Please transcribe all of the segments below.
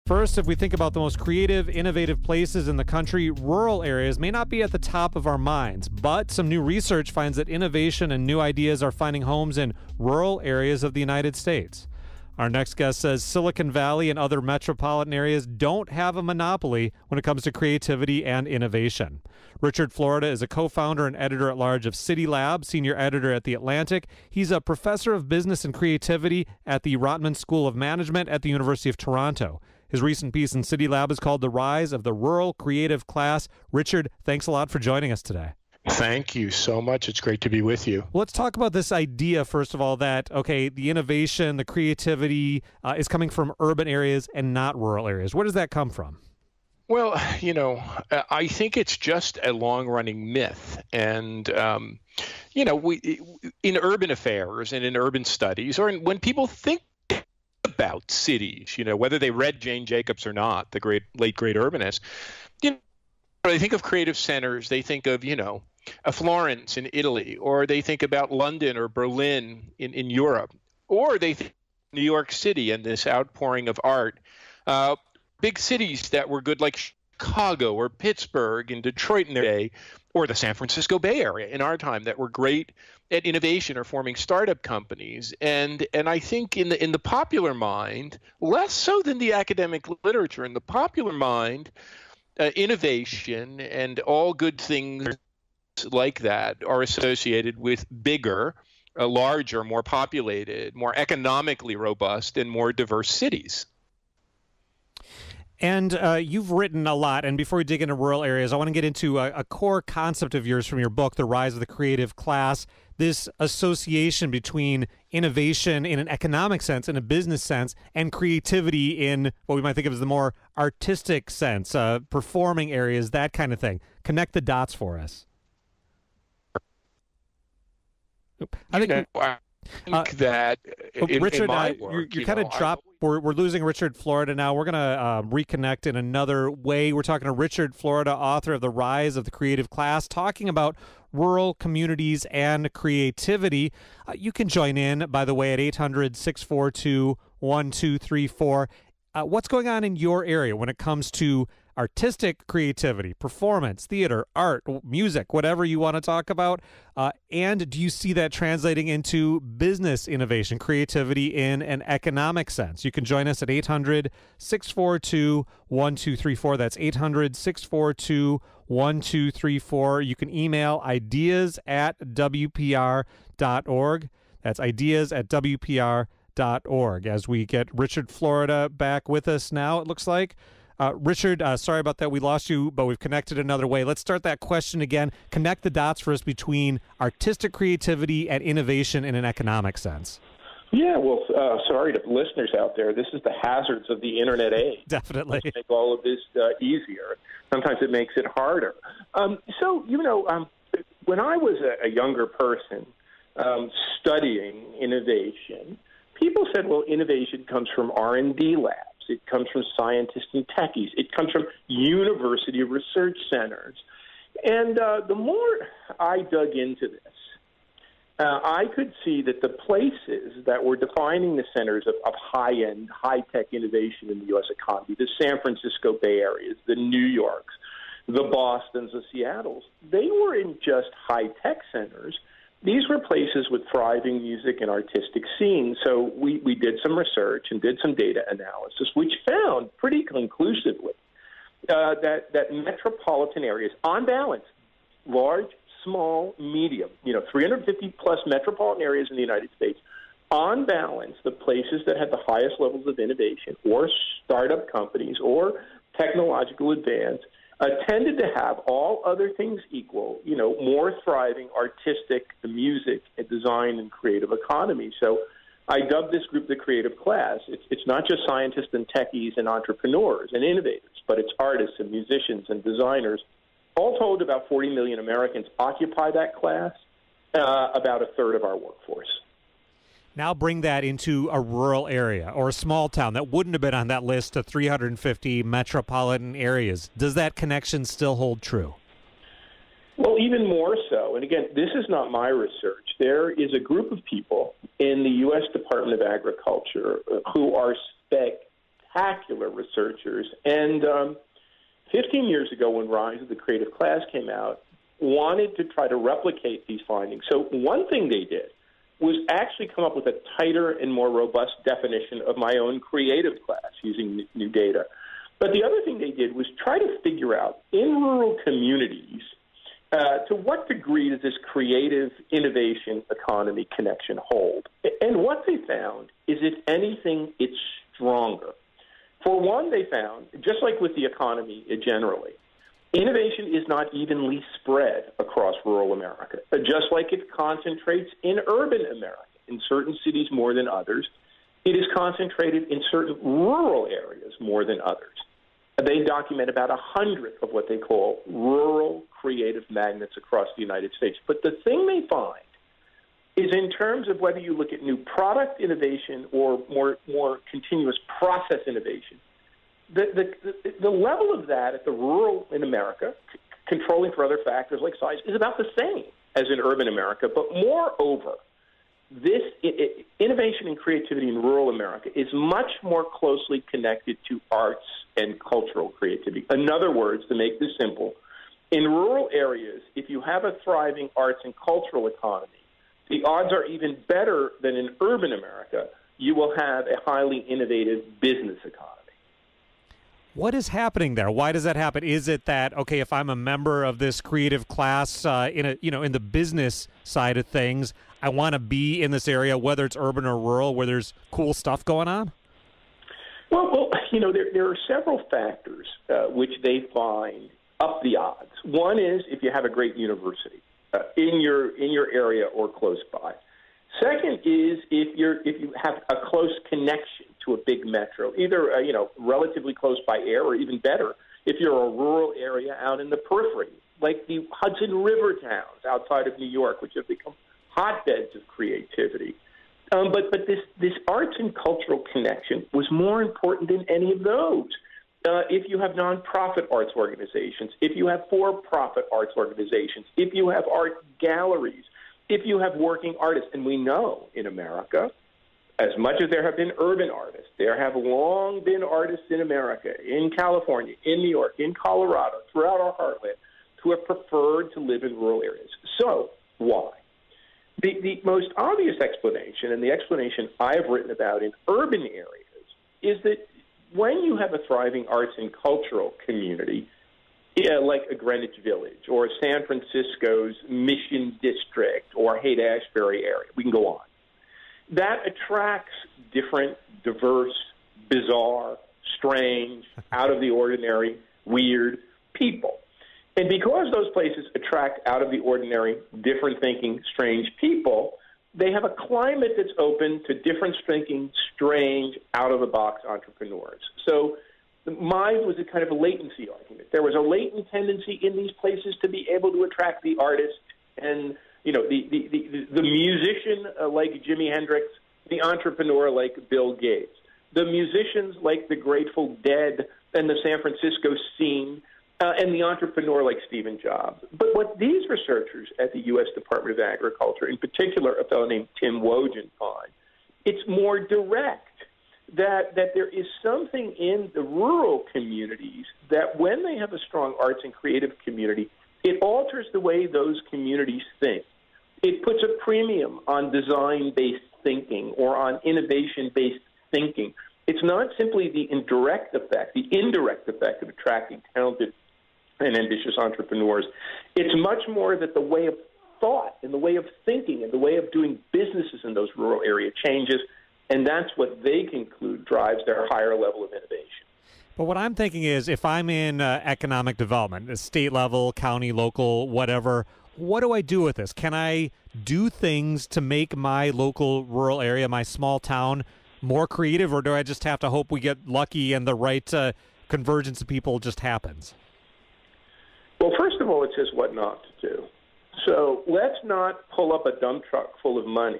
First, if we think about the most creative, innovative places in the country, rural areas may not be at the top of our minds, but some new research finds that innovation and new ideas are finding homes in rural areas of the United States. Our next guest says Silicon Valley and other metropolitan areas don't have a monopoly when it comes to creativity and innovation. Richard Florida is a co-founder and editor-at-large of City Lab, senior editor at The Atlantic. He's a professor of business and creativity at the Rotman School of Management at the University of Toronto. His recent piece in City Lab is called The Rise of the Rural Creative Class. Richard, thanks a lot for joining us today. Thank you so much. It's great to be with you. Let's talk about this idea, first of all, that, okay, the innovation, the creativity is coming from urban areas and not rural areas. Where does that come from? Well, I think it's just a long-running myth. And, we in urban affairs and in urban studies, or when people think about cities, whether they read Jane Jacobs or not, the late great urbanist, they think of creative centers, they think of, a Florence in Italy, or they think about London or Berlin in Europe, or they think New York City and this outpouring of art. Big cities that were good like Chicago or Pittsburgh and Detroit in their day, or the San Francisco Bay Area in our time that were great at innovation or forming startup companies. And I think in the popular mind, less so than the academic literature, in the popular mind, innovation and all good things like that are associated with bigger, larger, more populated, more economically robust, and more diverse cities. And you've written a lot, and before we dig into rural areas, I want to get into a core concept of yours from your book, The Rise of the Creative Class, this association between innovation in an economic sense, in a business sense, and creativity in what we might think of as the more artistic sense, performing areas, that kind of thing. Connect the dots for us. I think that Richard, in my work, you're kind of dropped. We're losing Richard Florida now. We're going to reconnect in another way. We're talking to Richard Florida, author of The Rise of the Creative Class, talking about rural communities and creativity. You can join in, by the way, at 800-642-1234. What's going on in your area when it comes to artistic creativity, performance, theater, art, music, whatever you want to talk about? And do you see that translating into business innovation, creativity in an economic sense? You can join us at 800-642-1234. That's 800-642-1234. You can email ideas@wpr.org. That's ideas@wpr.org. As we get Richard Florida back with us now, it looks like. Richard, sorry about that. We lost you, but we've connected another way. Let's start that question again. Connect the dots for us between artistic creativity and innovation in an economic sense. Yeah, well, sorry to listeners out there. This is the hazards of the Internet age. Definitely. Let's make all of this easier. Sometimes it makes it harder. When I was a younger person studying innovation, people said, well, innovation comes from R&D labs. It comes from scientists and techies. It comes from university research centers. And the more I dug into this, I could see that the places that were defining the centers of high-end, high-tech innovation in the U.S. economy, the San Francisco Bay Areas, the New Yorks, the Bostons, the Seattles, they weren't just high-tech centers. These were places with thriving music and artistic scenes. So we did some research and did some data analysis, which found pretty conclusively that metropolitan areas, on balance, large, small, medium, 350-plus metropolitan areas in the United States, on balance, the places that had the highest levels of innovation or startup companies or technological advance tended to have, all other things equal, more thriving artistic, music, and design and creative economy. So I dubbed this group the creative class. It's not just scientists and techies and entrepreneurs and innovators, but it's artists and musicians and designers. All told, about 40 million Americans occupy that class, about a third of our workforce. Now bring that into a rural area or a small town that wouldn't have been on that list of 350 metropolitan areas. Does that connection still hold true? Well, even more so. And again, this is not my research. There is a group of people in the U.S. Department of Agriculture who are spectacular researchers. And 15 years ago, when Rise of the Creative Class came out, wanted to try to replicate these findings. So one thing they did was actually come up with a tighter and more robust definition of my own creative class using new data. But the other thing they did was try to figure out in rural communities to what degree does this creative innovation economy connection hold? And what they found is, if anything, it's stronger. For one, they found, just like with the economy generally, innovation is not evenly spread across rural America. Just like it concentrates in urban America, in certain cities more than others, it is concentrated in certain rural areas more than others. They document about 100 of what they call rural creative magnets across the United States. But the thing they find is, in terms of whether you look at new product innovation or more continuous process innovation, the level of that at the rural in America, controlling for other factors like size, is about the same as in urban America. But moreover, this innovation and creativity in rural America is much more closely connected to arts and cultural creativity. In other words, to make this simple, in rural areas, if you have a thriving arts and cultural economy, the odds are even better than in urban America. You will have a highly innovative business economy. What is happening there? Why does that happen? Is it that, okay, if I'm a member of this creative class in the business side of things, I want to be in this area, whether it's urban or rural, where there's cool stuff going on? Well, there are several factors which they find up the odds. One is if you have a great university in your area or close by. Second is if you have a close connection to a big metro, either relatively close by air, or even better, if you're a rural area out in the periphery, like the Hudson River towns outside of New York, which have become hotbeds of creativity. But this arts and cultural connection was more important than any of those. If you have nonprofit arts organizations, if you have for-profit arts organizations, if you have art galleries, if you have working artists, and we know in America, as much as there have been urban artists, there have long been artists in America, in California, in New York, in Colorado, throughout our heartland, who have preferred to live in rural areas. So why? The most obvious explanation, and the explanation I've written about in urban areas, is that when you have a thriving arts and cultural community, like a Greenwich Village or San Francisco's Mission District or Haight-Ashbury area, we can go on, that attracts different, diverse, bizarre, strange, out of the ordinary, weird people. And because those places attract out of the ordinary, different thinking, strange people, they have a climate that's open to different thinking, strange, out-of-the-box entrepreneurs. So mine was a kind of a latency argument. There was a latent tendency in these places to be able to attract the artist and, the musician like Jimi Hendrix, the entrepreneur like Bill Gates, the musicians like the Grateful Dead and the San Francisco scene, and the entrepreneur like Stephen Jobs. But what these researchers at the U.S. Department of Agriculture, in particular a fellow named Tim Wojin, find, it's more direct, that there is something in the rural communities that when they have a strong arts and creative community, it alters the way those communities think. It puts a premium on design-based thinking or on innovation-based thinking. It's not simply the indirect effect of attracting talented and ambitious entrepreneurs. It's much more that the way of thought and the way of thinking and the way of doing businesses in those rural areas changes, and that's what they conclude drives their higher level of innovation. But what I'm thinking is, if I'm in economic development, state level, county, local, whatever, what do I do with this? Can I do things to make my local rural area, my small town, more creative, or do I just have to hope we get lucky and the right convergence of people just happens? Well, first of all, it says what not to do. So let's not pull up a dump truck full of money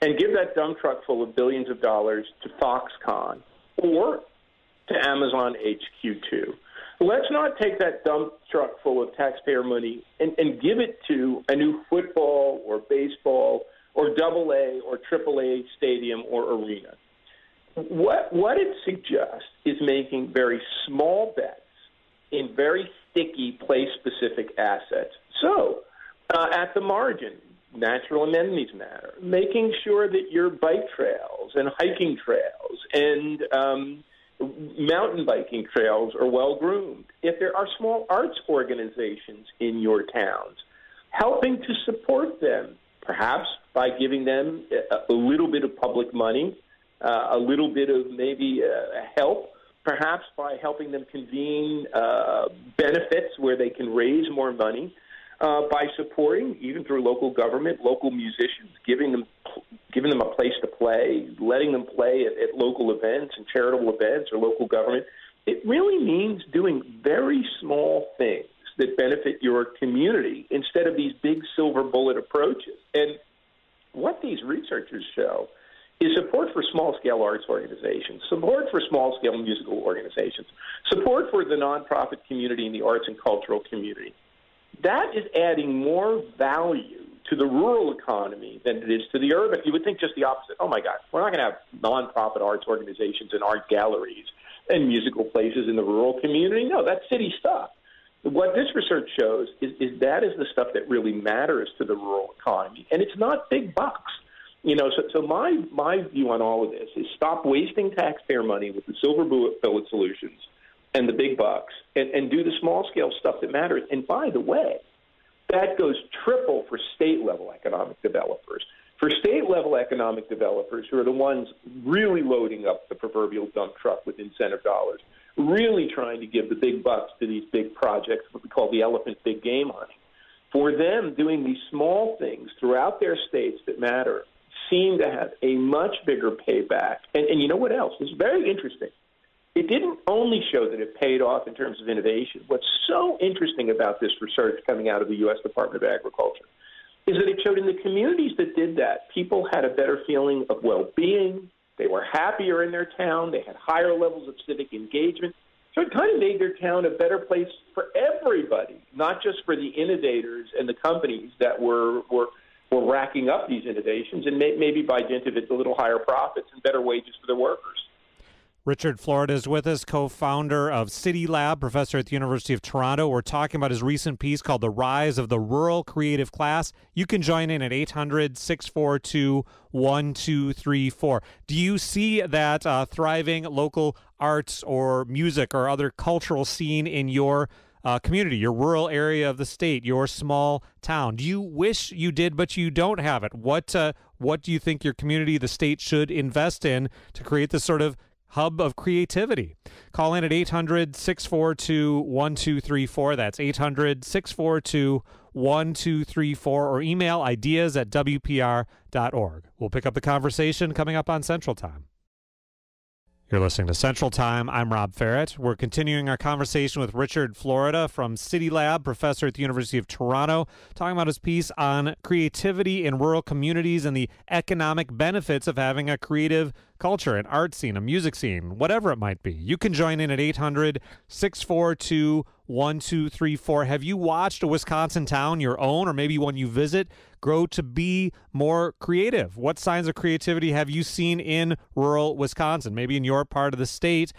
and give that dump truck full of billions of dollars to Foxconn or to Amazon HQ2. Let's not take that dump truck full of taxpayer money and give it to a new football or baseball or AA or AAA stadium or arena. What it suggests is making very small bets in very sticky place-specific assets. So, at the margin, natural amenities matter. Making sure that your bike trails and hiking trails and mountain biking trails are well-groomed. If there are small arts organizations in your towns, helping to support them, perhaps by giving them a little bit of public money, a little bit of maybe help, perhaps by helping them convene benefits where they can raise more money, by supporting, even through local government, local musicians, giving them a place to play, letting them play at local events and charitable events or local government. It really means doing very small things that benefit your community instead of these big silver bullet approaches. And what these researchers show is support for small-scale arts organizations, support for small-scale musical organizations, support for the nonprofit community and the arts and cultural community. That is adding more value to the rural economy than it is to the urban. You would think just the opposite. Oh, my God, we're not going to have nonprofit arts organizations and art galleries and musical places in the rural community. No, that's city stuff. What this research shows is that is the stuff that really matters to the rural economy, and it's not big bucks. So my view on all of this is stop wasting taxpayer money with the silver bullet solutions and the big bucks, and do the small-scale stuff that matters. And by the way, that goes triple for state-level economic developers. For state-level economic developers, who are the ones really loading up the proverbial dump truck with incentive dollars, really trying to give the big bucks to these big projects, what we call the elephant big game hunting. For them, doing these small things throughout their states that matter seem to have a much bigger payback. And you know what else? It's very interesting. It didn't only show that it paid off in terms of innovation. What's so interesting about this research coming out of the U.S. Department of Agriculture is that it showed in the communities that did that, people had a better feeling of well-being. They were happier in their town. They had higher levels of civic engagement. So it kind of made their town a better place for everybody, not just for the innovators and the companies that were racking up these innovations, and maybe by dint of it, a little higher profits and better wages for their workers. Richard Florida is with us, co-founder of City Lab, professor at the University of Toronto. We're talking about his recent piece called The Rise of the Rural Creative Class. You can join in at 800-642-1234. Do you see that thriving local arts or music or other cultural scene in your community, your rural area of the state, your small town? Do you wish you did, but you don't have it? What do you think your community, the state, should invest in to create this sort of hub of creativity? Call in at 800-642-1234. That's 800-642-1234, or email ideas@wpr.org. We'll pick up the conversation coming up on Central Time. You're listening to Central Time. I'm Rob Ferret. We're continuing our conversation with Richard Florida from City Lab, professor at the University of Toronto, talking about his piece on creativity in rural communities and the economic benefits of having a creative culture, an art scene, a music scene, whatever it might be. You can join in at 800-642-1234. Have you watched a Wisconsin town, your own, or maybe one you visit, grow to be more creative? What signs of creativity have you seen in rural Wisconsin, maybe in your part of the state?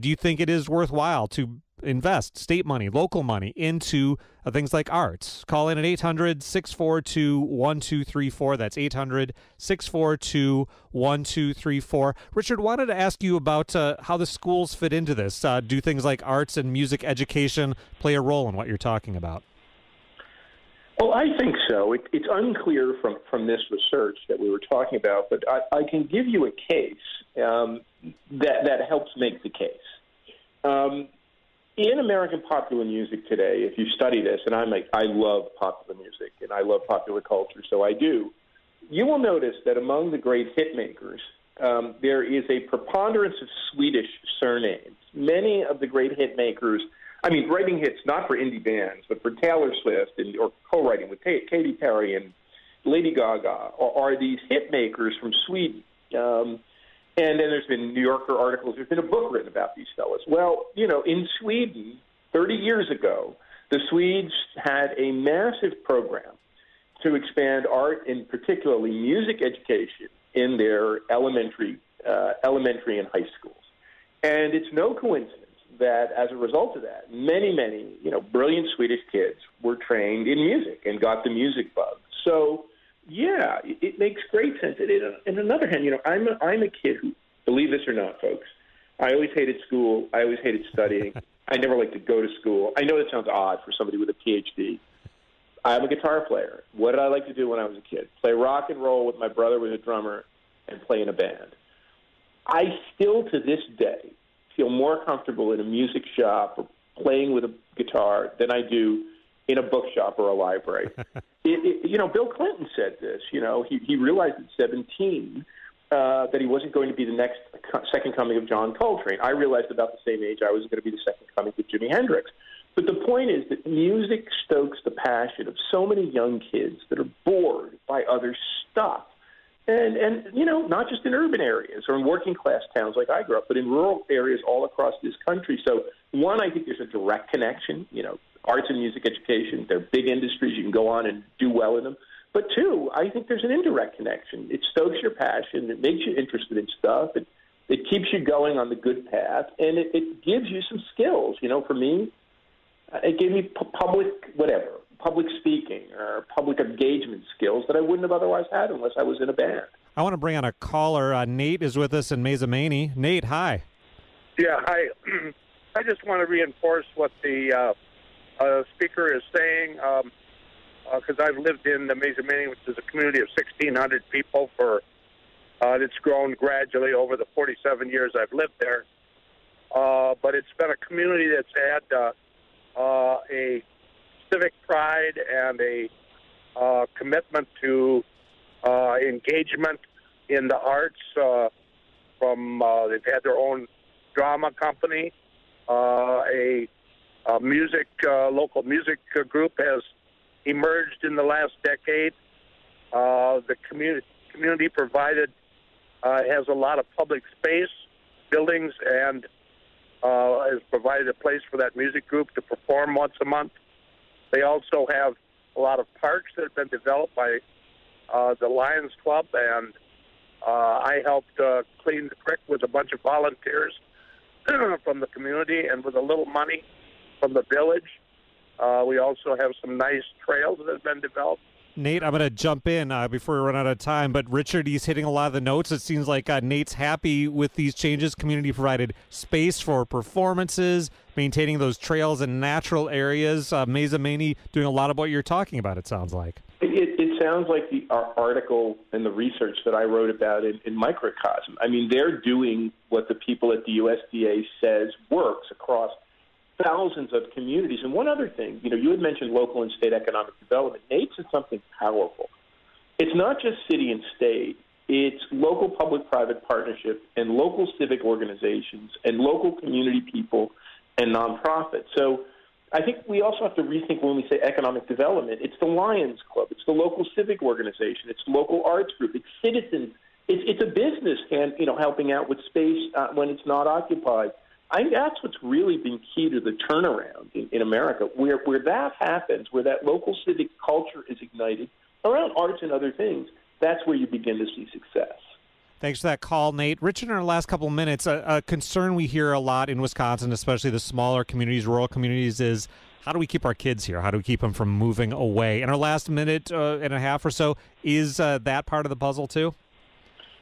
Do you think it is worthwhile to invest state money, local money into things like arts? Call in at 800-642-1234. That's 800-642-1234. Richard, wanted to ask you about how the schools fit into this. Do things like arts and music education play a role in what you're talking about? Well, I think so. It's unclear from this research that we were talking about, but I can give you a case that helps make the case. In American popular music today, if you study this, and I love popular music and I love popular culture, so I do, you will notice that among the great hit makers, there is a preponderance of Swedish surnames. Many of the great hit makers, writing hits not for indie bands, but for Taylor Swift or co-writing with Katy Perry and Lady Gaga, are these hit makers from Sweden. And then there's been New Yorker articles. There's been a book written about these fellas. Well, in Sweden, 30 years ago, the Swedes had a massive program to expand art and particularly music education in their elementary elementary and high schools. And it's no coincidence that as a result of that, many, brilliant Swedish kids were trained in music and got the music bug. So, yeah, it makes great sense. And on the other hand, I'm a kid who, believe this or not, folks, I always hated school. I always hated studying. I never liked to go to school. I know that sounds odd for somebody with a PhD. I'm a guitar player. What did I like to do when I was a kid? Play rock and roll with my brother, who was a drummer, and play in a band. I still, to this day, feel more comfortable in a music shop or playing with a guitar than I do in a bookshop or a library. Bill Clinton said this. He realized at 17 that he wasn't going to be the next second coming of John Coltrane. I realized about the same age I was going to be the second coming of Jimi Hendrix. But the point is that music stokes the passion of so many young kids that are bored by other stuff. And not just in urban areas or in working-class towns like I grew up, but in rural areas all across this country. So, one, I think there's a direct connection. Arts and music education, they're big industries. You can go on and do well in them. But, two, I think there's an indirect connection. It stokes your passion. It makes you interested in stuff. It keeps you going on the good path. And it gives you some skills. For me, it gave me public speaking or public engagement skills that I wouldn't have otherwise had unless I was in a band. I want to bring on a caller. Nate is with us in Mazomanie. Nate, hi. Yeah, hi. I just want to reinforce what the speaker is saying, because I've lived in the Mazomanie, which is a community of 1,600 people. It's grown gradually over the 47 years I've lived there. But it's been a community that's had a civic pride and a commitment to engagement in the arts. They've had their own drama company. A local music group has emerged in the last decade. The community provided has a lot of public space, buildings, and has provided a place for that music group to perform once a month. They also have a lot of parks that have been developed by the Lions Club, and I helped clean the creek with a bunch of volunteers from the community and with a little money from the village. We also have some nice trails that have been developed. Nate, I'm going to jump in before we run out of time, but Richard, he's hitting a lot of the notes. It seems like Nate's happy with these changes. Community provided space for performances, maintaining those trails and natural areas. Mazomanie doing a lot of what you're talking about, it sounds like. It sounds like the article and the research that I wrote about in Microcosm. I mean, they're doing what the people at the USDA says works across thousands of communities. And one other thing, you had mentioned local and state economic development. Nate said something powerful. It's not just city and state. It's local public-private partnership and local civic organizations and local community people and nonprofits. So I think we also have to rethink when we say economic development. It's the Lions Club. It's the local civic organization. It's the local arts group. It's citizens. It's a business and helping out with space when it's not occupied. I think that's what's really been key to the turnaround in America, where that happens, where that local civic culture is ignited around arts and other things. That's where you begin to see success. Thanks for that call, Nate. Richard, in our last couple of minutes, a concern we hear a lot in Wisconsin, especially the smaller communities, rural communities, is how do we keep our kids here? How do we keep them from moving away? In our last minute and a half or so, is that part of the puzzle too?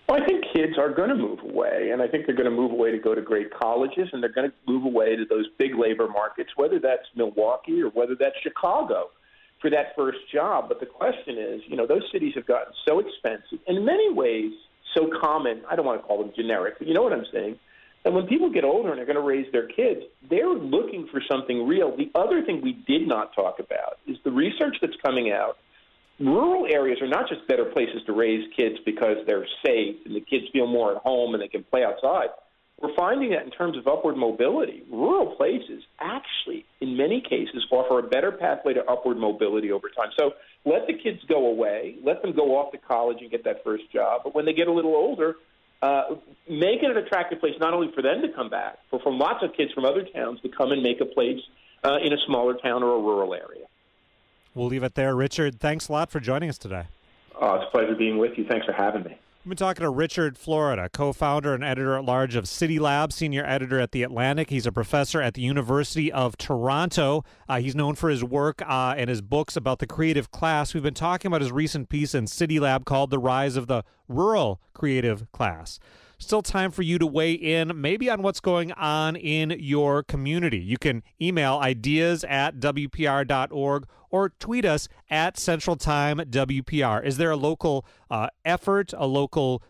Well, I think kids are going to move away, and I think they're going to move away to go to great colleges, and they're going to move away to those big labor markets, whether that's Milwaukee or whether that's Chicago, for that first job. But the question is, those cities have gotten so expensive, and in many ways so common. I don't want to call them generic, but you know what I'm saying. And when people get older and they're going to raise their kids, they're looking for something real. The other thing we did not talk about is the research that's coming out. Rural areas are not just better places to raise kids because they're safe and the kids feel more at home and they can play outside. We're finding that in terms of upward mobility, rural places actually, in many cases, offer a better pathway to upward mobility over time. So let the kids go away, let them go off to college and get that first job. But when they get a little older, make it an attractive place not only for them to come back, but for lots of kids from other towns to come and make a place in a smaller town or a rural area. We'll leave it there. Richard, thanks a lot for joining us today. It's a pleasure being with you. Thanks for having me. We've been talking to Richard Florida, co-founder and editor-at-large of City Lab, senior editor at The Atlantic. He's a professor at the University of Toronto. He's known for his work and his books about the creative class. We've been talking about his recent piece in City Lab called The Rise of the Rural Creative Class. Still time for you to weigh in, maybe on what's going on in your community. You can email ideas@wpr.org or tweet us at Central Time WPR. Is there a local effort, a local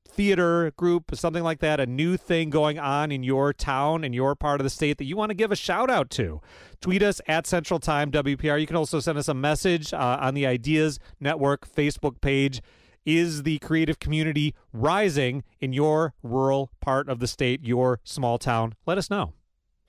theater group, something like that, a new thing going on in your town, in your part of the state that you want to give a shout out to? Tweet us at Central Time WPR. You can also send us a message on the Ideas Network Facebook page. Is the creative community rising in your rural part of the state, your small town? Let us know.